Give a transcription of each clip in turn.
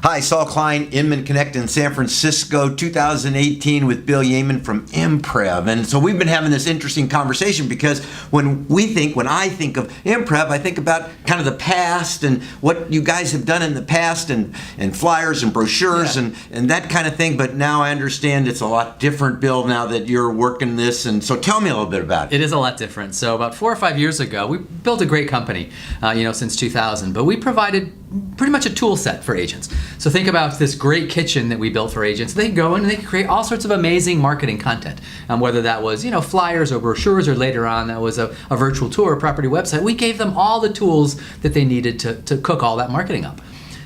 Hi, Saul Klein, Inman Connect in San Francisco, 2018 with Bill Yaman from Imprev. And so we've been having this interesting conversation because when I think of Imprev, I think about kind of the past and what you guys have done in the past and flyers and brochures and that kind of thing. But now I understand it's a lot different, Bill, now that you're working this. And so tell me a little bit about it. It is a lot different. So about 4 or 5 years ago, we built a great company, since 2000. But we provided pretty much a tool set for agents. So think about this great kitchen that we built for agents. They go in and they can create all sorts of amazing marketing content, whether that was flyers or brochures, or later on that was a virtual tour, a property website. We gave them all the tools that they needed to cook all that marketing up.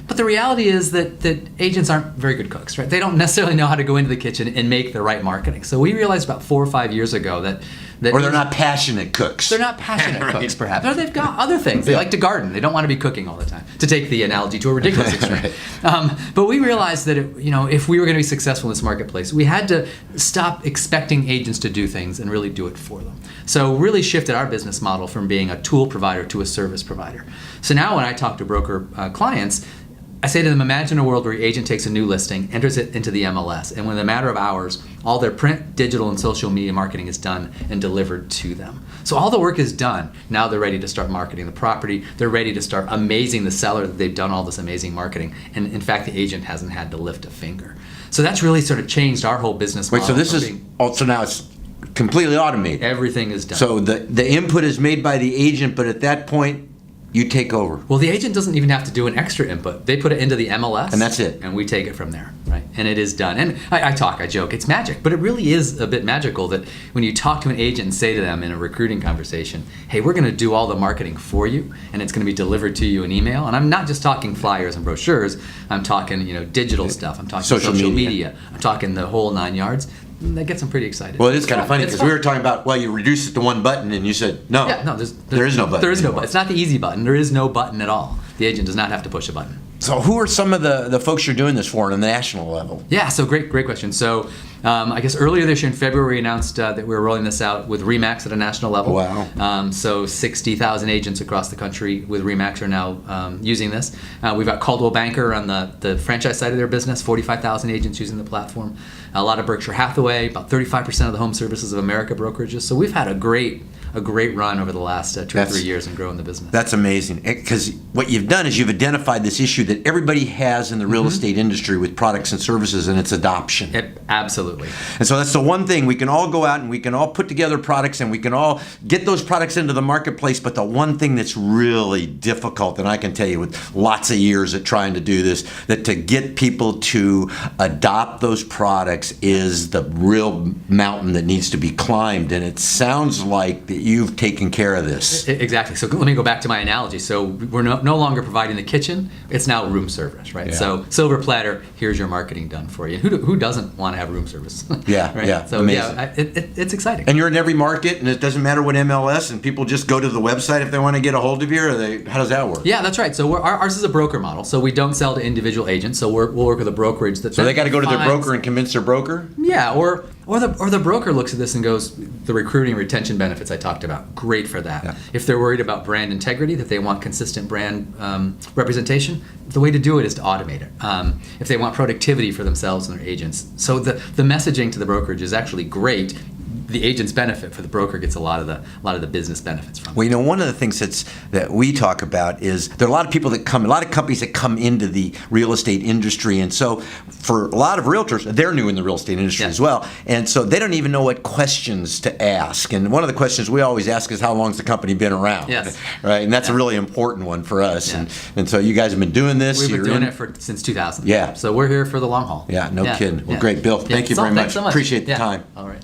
But the reality is that agents aren't very good cooks, right? They don't necessarily know how to go into the kitchen and make the right marketing. So we realized about 4 or 5 years ago that or they're not passionate cooks. They're not passionate cooks, perhaps. Or they've got other things. They like to garden. They don't want to be cooking all the time, to take the analogy to a ridiculous extreme. But we realized that if we were going to be successful in this marketplace, we had to stop expecting agents to do things and really do it for them. So really shifted our business model from being a tool provider to a service provider. So now when I talk to broker clients, I say to them, imagine a world where your agent takes a new listing, enters it into the MLS, and within a matter of hours, all their print, digital, and social media marketing is done and delivered to them. So all the work is done. Now they're ready to start marketing the property. They're ready to start amazing the seller that they've done all this amazing marketing. And in fact, the agent hasn't had to lift a finger. So that's really sort of changed our whole business model. Wait, so this is also now it's completely automated. Everything is done. So the input is made by the agent, but at that point, you take over. Well, the agent doesn't even have to do an extra input. They put it into the MLS. And that's it. And we take it from there, right? And it is done. And I joke, it's magic. But it really is a bit magical that when you talk to an agent and say to them in a recruiting conversation, hey, we're going to do all the marketing for you, and it's going to be delivered to you in email. And I'm not just talking flyers and brochures. I'm talking, digital stuff. I'm talking social media. I'm talking the whole 9 yards. That gets them pretty excited. Well, it is kind of funny because we were talking about, you reduce it to one button, and you said, no, there is no button. There is no button. It's not the easy button. There is no button at all. The agent does not have to push a button. So who are some of the folks you're doing this for on the national level? Yeah, so great question. So I guess earlier this year in February, we announced that we were rolling this out with RE/MAX at a national level. Wow. So 60,000 agents across the country with RE/MAX are now using this. We've got Coldwell Banker on the franchise side of their business, 45,000 agents using the platform. A lot of Berkshire Hathaway, about 35% of the Home Services of America brokerages. So we've had a great run over the last 2 or 3 years in growing the business. That's amazing, because what you've done is you've identified this issue that everybody has in the real estate industry with products and services, and it's adoption. Absolutely. And so that's the one thing. We can all go out and we can all put together products and we can all get those products into the marketplace, but the one thing that's really difficult, and I can tell you with lots of years of trying to do this, that to get people to adopt those products is the real mountain that needs to be climbed, and it sounds like that you've taken care of this. Exactly. So let me go back to my analogy. So we're no longer providing the kitchen. It's now room service, right? Yeah. So silver platter, here's your marketing done for you. Who doesn't want to have room service? Yeah, right? yeah. So amazing. It's exciting. And you're in every market, and it doesn't matter what MLS, and people just go to the website if they want to get a hold of you, or how does that work? Yeah, that's right. So ours is a broker model. So we don't sell to individual agents. So we'll work with a brokerage that. So they got to go to their broker and convince their broker? Yeah, or the broker looks at this and goes, the recruiting retention benefits I talked about, great for that. Yeah. If they're worried about brand integrity, that they want consistent brand representation, the way to do it is to automate it. If they want productivity for themselves and their agents. So the messaging to the brokerage is actually great. The agents benefit, for the broker gets a lot of the business benefits from it. Well, one of the things that we talk about is there are a lot of people that come, a lot of companies that come into the real estate industry, and so for a lot of realtors, they're new in the real estate industry as well, and so they don't even know what questions to ask. And one of the questions we always ask is, how long's the company been around? Yes. Right, and that's a really important one for us. Yeah. And so you guys have been doing this. We've been doing it since 2000. Yeah. So we're here for the long haul. Yeah, no kidding. Well, great, Bill. Thank you very much. So much. Appreciate the time. All right.